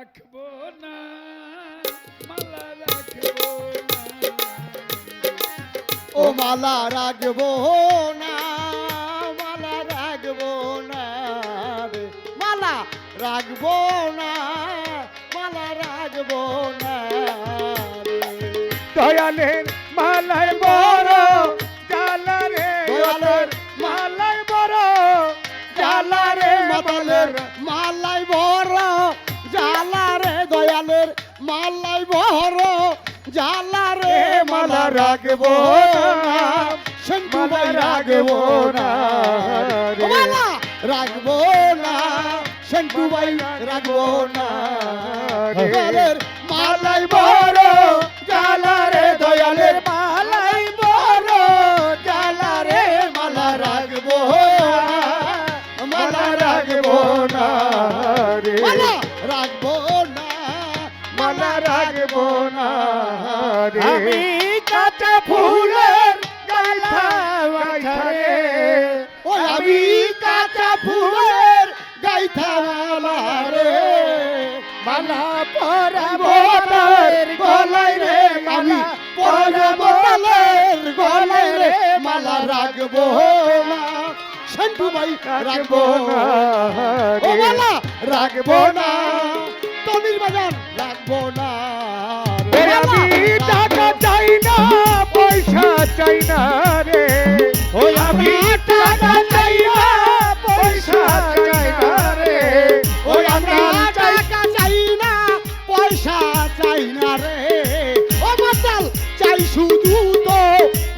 রাখবো না, মালা রাখবো না, ও মালা রাখবো না, মালা রাখবো না রে, মালা রাখবো না, মালা রাখবো না রে। দয়ালের মালাই বড় জ্বালা রে, দয়ালের মালাই বড় জ্বালা রে, মাতালের মালাই বড় জ্বালা রে, দয়ালের মালাই বড় জ্বালা রে, মালা রাখবো না, শঙ্কু ভাই রাখবো না রে, মালা রাখবো না, শঙ্কু ভাই রাখবো না রে। দয়ালের মালাই বড় জ্বালা রে, দয়ালের মালাই বড় জ্বালা রে, মালা রাখবো না, মালা রাখবো না রে, মালা রাখবো না, মালা রাখবো না রে। আমি কাঁচা ফুলের গাইথা গাইথা রে, ও আমি কাঁচা ফুলের গাইথা মালা রে, মালা পরাবো তার গলায় রে, আমি মালা পরাবো তালের গলায় রে, মালা রাখবো না, শঙ্কু ভাই রাখবো না, ও মালা রাখবো না, তনির বাজান রাখবো না রে, ওরে আমি টাকা চাই না, পয়সা চাই না রে, ওই আমি টাকা চাই না, পয়সা চাই না রে, ওই আমি টাকা চাই না, পয়সা চাই না রে, ও মাতাল চাই শুধু তো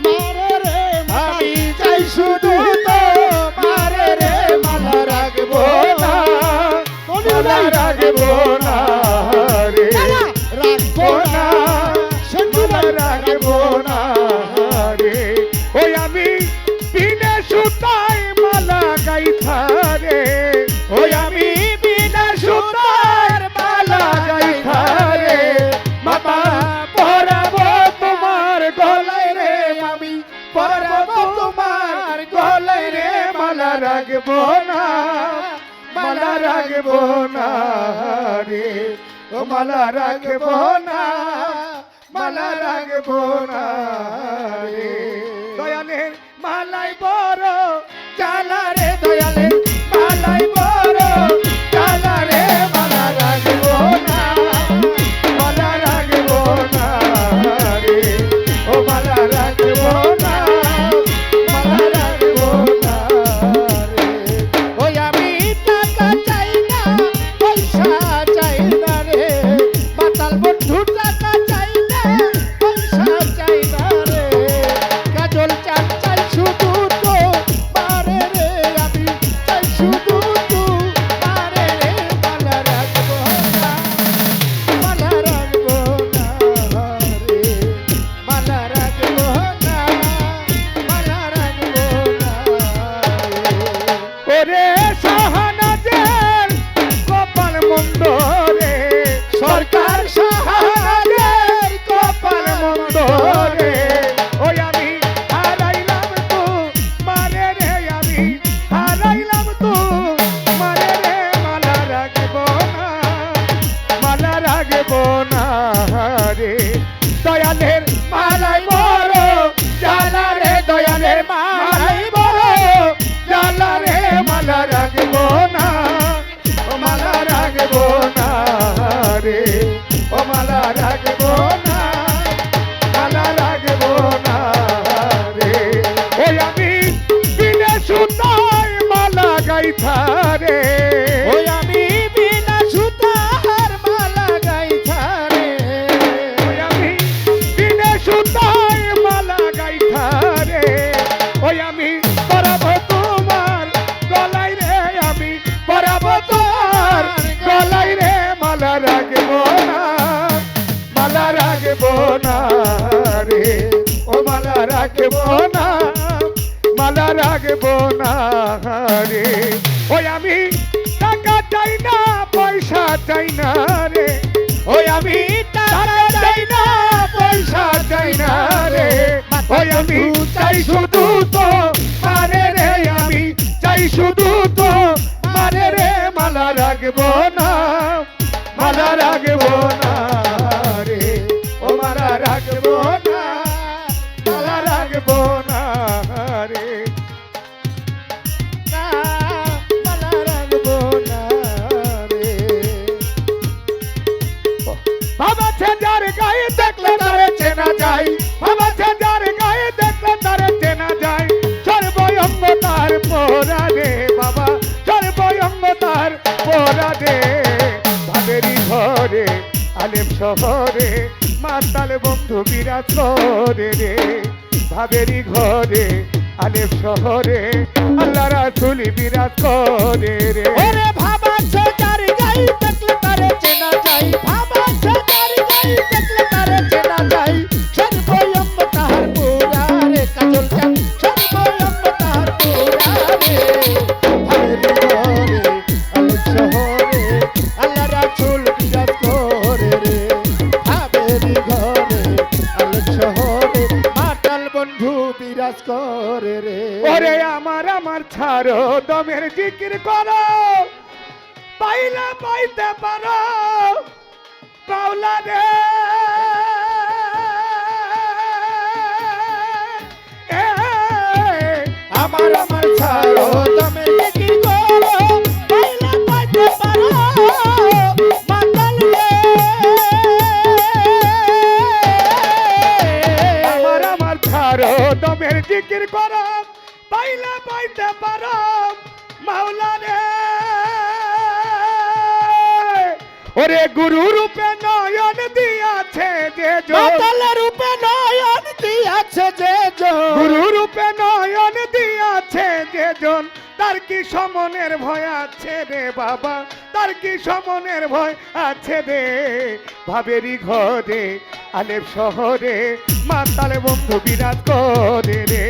মারে রে, আমি আমি চাই শুধু তো মারে রে, মালা রাখবো না, মালা রাখবো না রে, মালা রাখবো না, শঙ্কু মালা ভাই রাখবো না রে, ওই আমি বিনা সুতায় মালা গাইথা রে, ওই আমি বিনা সুতার মালা গাইথা রে, মামা পরাবো তোমার গলায় রে, আমি পরাবো তোমার গলায় রে, মালা রাখবো না, মালা রাখবো না রে, ও মালা রাখবো না, মালা রাখবো না রে। দয়ালের মালাই বড় জ্বালা রে, দয়ালের মালাই বড় জ্বালা রে, মালা রাখবো না, মালা রাখবো না রে, ও মালা রাখবো না, মালা রাখবো না রে। ওই আমি টাকা চাই না, পয়সা চাই না রে, মাতাল বন্ধু টাকা চাই না, পয়সা চাই না রে, কাজল চাল চাই শুধু তো মারে রে, আমি চাই শুধু তো মারে রে, মালা রাখবো না, মালা রাখবো না রে, মালা রাখবো না, মালা রাখবো না রে। ওরে শাহনাজের কপাল মন্দ রে, সরকার শাহনাজের কপাল মন্দ রে, ওই আমি হারাইলাম তো মারে রে, আমি হারাইলাম তো মারে রে, মালা রাখবো না, মালা রাখবো না রে, দয়ালের মালাই বড় জ্বালা রে, দয়ালের মালাই বড় জ্বালা রে, মালা রাখবো না, ও মালা রাখবো না রে, ও মালা রাখবো না, মালা রাখবো না রে, ওই আমি বিনা সুতায় মালা গাইথা রে, ওই আমি বিনা সুতার মালা গাইথা রে, ওই আমি বিনা সুতায় মালা গাইথা রে, ওই আমি পরাবো তোমার গলায় রে, আমি পরাবো তোমার গলায় রে, মালা রাখবো না, মালা রাখবো না রে, ও মালা রাখবো না, মালা রাখবো না রে, ওই আমি টাকা চাই না, পয়সা চাই না রে, ওই আমি টাকা চাই না, পয়সা চাই না রে, ওই আমি চাই শুধু তো মারে রে, আমি চাই শুধু তো মারে রে, মালা রাখবো না, মালা রাখবো না রে ও মালা রাখবো না মালা রাখবো না রে না মালা রাখবো না রে বাবা ছেদার গায়ে দেখলে তারে চেনা যায় বাবা ছেদার গায়ে দেখলে তারে চেনা যায় সর্বঙ্গ তার পোরা রে বাবা সর্বঙ্গ তার পোরা রে ভাবেরি ঘরে আলেম শহরে মাতাল বন্ধু বিরাজ করে রে ভাবেরি ঘরে আলেম শহরে আল্লাহ রাসূল বিরাজ করে রে ওরে ভাবা ছেদার গায়ে দেখলে তারে চেনা যায় ভাবা ছেদার গায়ে দেখলে তারে চেনা যায় সর্বঙ্গ তার পোরা রে কাজল চাঁদ সর্বঙ্গ তার পোরা রে ভাবেরি ঘরে আলেম শহরে আল্লাহ রাসূল বিরাজ করে রে ভাবেরি ঘরে আলেম শহরে মাতাল বন্ধু বিরাজ করে রে ওরে আমার ছাড়ো দমের জিকির করো পাইলা পাইতে পারো পাওলা রে এ, আমার ছাড়ো তুমি কি করো পাইলা পাইতে পারো মাতাল রে আমার ছাড়ো দমের জিকির করো পাইলা পাইতে পারো মাওলা রে ওরে গুরু রূপে নয়ন দিয়াছে যে জন মাতাল রূপে নয়ন দিয়াছে যে জন গুরু রূপে নয়ন দিয়াছে যে জন তার কি সমনের ভয় আছে রে বাবা তার কি সমনের ভয় আছে রে ভাবেরি ঘরে আলেপ শহরে মাতালে বন্ধু বিরাজ করে রে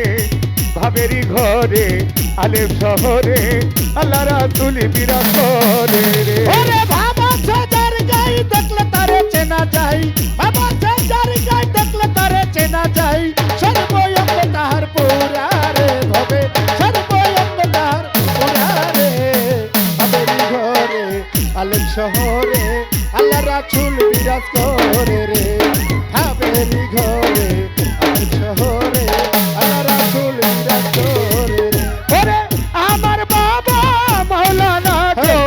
ভাবেরি ঘরে আলেপ শহরে আল্লাহ রাসূল বিরাজ করে রে ওরে ভাবা ছেদার গায়ে দেখলে তারে চেনা যায় ভাবা ছেদার গায়ে দেখলে তারে চেনা যায় সর্বঙ্গ তাহার পুরা রে ভবে সর্বঙ্গ তাহার পুরা রে ভাবেরি ঘরে আলেম শহরে আল্লাহ রাসূল বিরাজ করে রে ভাবেরি ঘরে আলেম শহরে আল্লাহ রাসূল বিরাজ করে রে ওরে আমার বাবা মাওলানা গো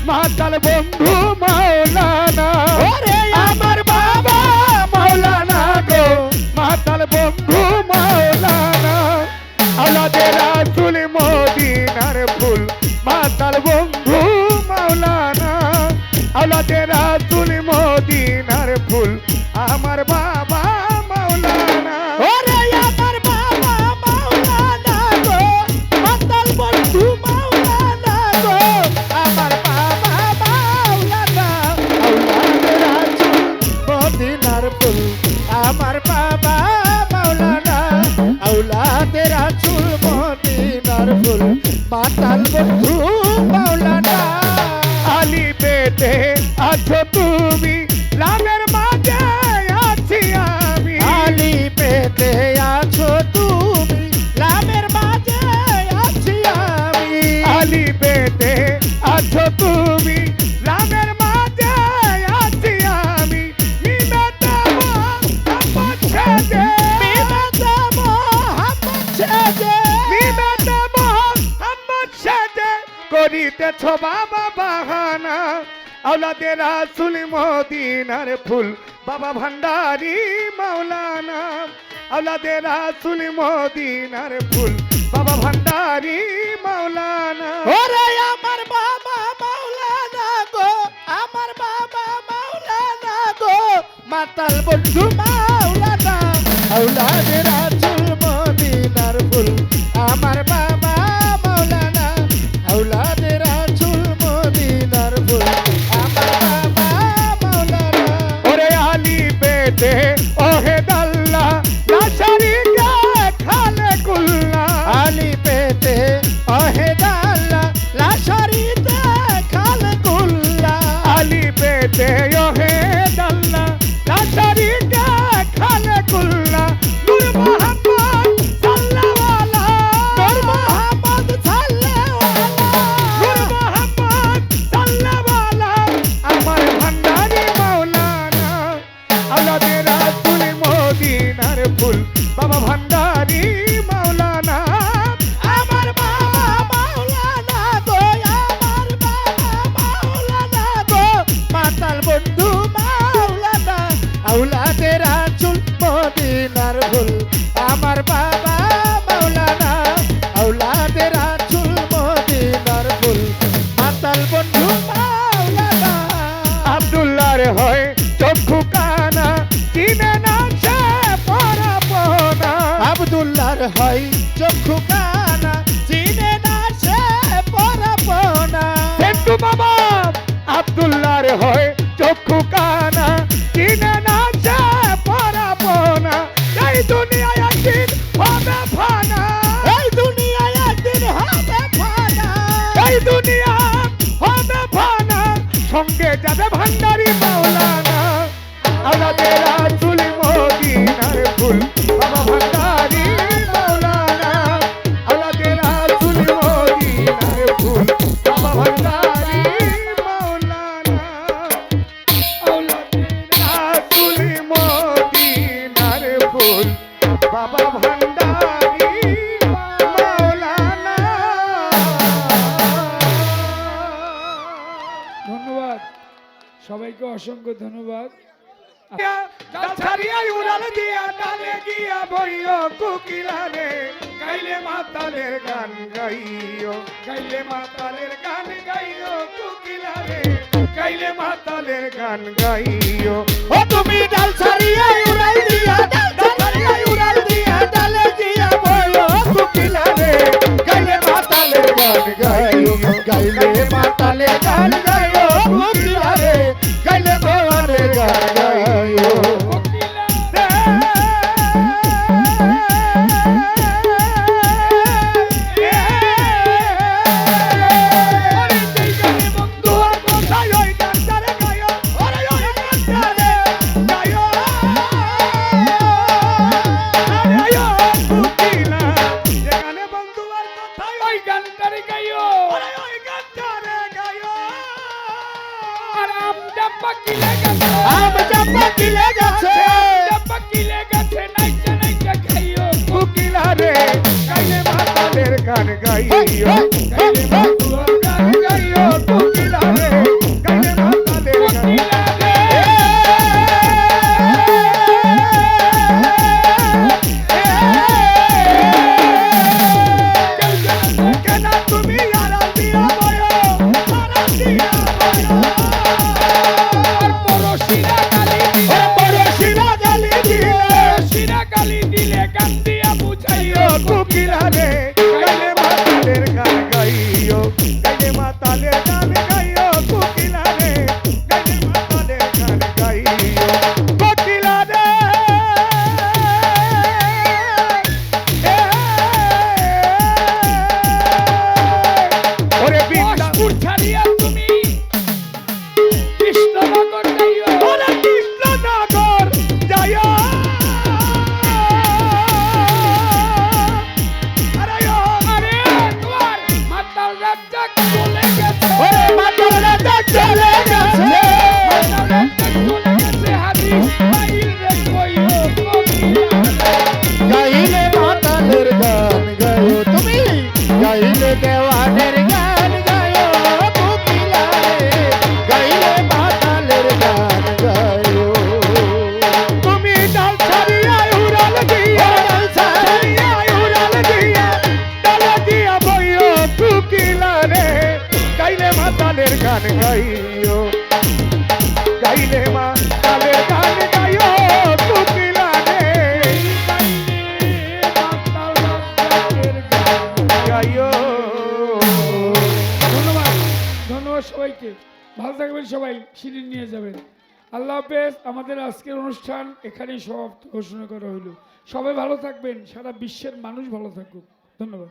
মাতাল বন্ধু মাওলানা ওরে আমার বাবা মাওলানা গো মাতাল বন্ধু মাওলানা আওলাদে রাসূল মদিনার ফুল মাতাল বন্ধু মাওলানা আওলাদে রাসূল মদিনার ফুল আমার বাবা মাওলানা ওরে আমার বাবা মাওলানা গো মাতাল বন্ধু মাওলানা গো আমার বাবা মাওলানা আওলাদে রাসূল মদিনার ফুল আমার বাবা মাওলানা আওলাদে রাসূল মদিনার ফুল মাতাল বন্ধু মাওলানা আলি পেতে আছো তুমি লামের মাঝে আছি আমি আলি পেতে আছো তুমি লামের মাঝে আছি আমি আলি পেতে আছো তুমি লামের মাঝে আছি আমি নিমেতে মোহাম্মদ ছেদে বিমাতে মোহাম্মদ ছেদে নিমেতে মোহাম্মদ ছেদে করিতেছ বাবা বাহানা আওলাদে রাসূল মদিনার ফুল বাবা ভান্ডারি মাওলানা আওলাদে রাসূল মদিনার ফুল বাবা ভান্ডারি মাওলানা ওরে আমার বাবা মাওলানা গো আমার বাবা মাওলানা গো মাতাল বন্ধু মাওলানা আওলাদে রাসূল মদিনার ফুল আমার বাবা মাওলানা আওলাদে রাসূল মদিনার ফুল আমার বাবা মাওলানা ওরে আলি পেতে ওহে দাল্লা লাশারিকা খালে কুল্লা আলি পেতে অহেদাল্লা লাশারিতে খাল গুল্লা আলি পেতে ওহে দাল্লা লাশারিকা খালে কুল্লা নূর মোহাম্মদ সাল্লাল্লাহু নূর মোহাম্মদ সাল্লাল্লাহু নূর মোহাম্মদ সাল্লাল্লাহু আমার ভান্ডার আব্দুল্লাহর হয় চক্ষু কানা চিনে না সে পরাপনা আব্দুল্লাহর হয় চক্ষু কানা চিনে না সে পরাপনা সেন্টু মামা আব্দুল্লাহর হয় চক্ষু কানা চিনে না সে পরাপনা এই দুনিয়ায় একদিন হবে ফানা এই দুনিয়ায় একদিন হবে ফানা এই দুনিয়া হবে ফানা সঙ্গে যাবে ভান্ডারি মাওলানা আওলাদে রাসূল মদিনার ফুল বাবা ভান্ডারি মাওলানা আওলাদে রাসূল মদিনার ফুল বাবা ভান্ডারি মাওলানা আওলাদে রাসূল মদিনার ফুল বাবা ভান্ডারি মাওলানা। ধন্যবাদ সবাইকে, অসংখ্য ধন্যবাদ। ছাড়িয়া উড়াল দিয়া ডালে গিয়া বইও কুকিলারে গাইলে মাতালের গান গাইও গাইলে মাতালের গান গাইও কুকিলারে গাইলে মাতালের গান গাইও ও তুমি ডাল ছাড়িয়া উড়াল দিয়া ডাল ছাড়িয়া উড়াল দিয়া ডালে গিয়া বইও কুকিলারে গাইলে মাতালের গান গাইও গাইলে মাতালের গান গাইও কুকিলারে গাইলে দেওয়ানের গান গাইও আম চাপা কিলে গেছে কুকিলারে গাইলে মাতালের গান গাইও গাইলে মাতুয়ার গান গাইও কুকিলারে গাইলে মাতালের গান কেন তুমি আড়াল দিয়া বয় আড়াল দিয়া বয় পরশিরা গালি দিলে গান দিয়া বুঝাইও কুকিলারে গাইলে মাতালের গান গাইও গাইলে মাতালের গান গাইও কুকিলারে গাইলে মাতালের গান গাইও কুকিলারে ওরে বিন্দা কৃষ্ণপুর ছাড়িয়া তুমি কৃষ্ণনগর যাইও ওরে কৃষ্ণনগর যাইও আরে তোমার মাতাল রাজ্জাক চলে গেছে ওরে মাতাল রাজ্জাক চলে গেছে মাতাল রাজ্জাক চলে গেছে হাদিস মাইল রে কইও গাইলে মাতালের গান গায়ো তুমি গাইলে দেওয়ানের গান গায়ো কুকিলারে গাইলে মাতালের গান গায়ো তুমি ডাল ছাড়িয়া উড়াল দিয়া ডাল ছাড়িয়া উড়াল দিয়া ডাল দিয়া বইও কুকিলারে গাইলে মাতালের গান গাইও গাইলে মাতালের গান গাইও কুকিলারে মাতাল রাজ্জাকের গান। গাইও ধন্যবাদ ধন্যবাদ সবাইকে, ভালো থাকবেন সবাই, সিঁড়ি নিয়ে যাবেন। আল্লাহ হাফেজ। আমাদের আজকের অনুষ্ঠান এখানেই সমাপ্ত ঘোষণা করা হলো। সবাই ভালো থাকবেন, সারা বিশ্বের মানুষ ভালো থাকুক। ধন্যবাদ।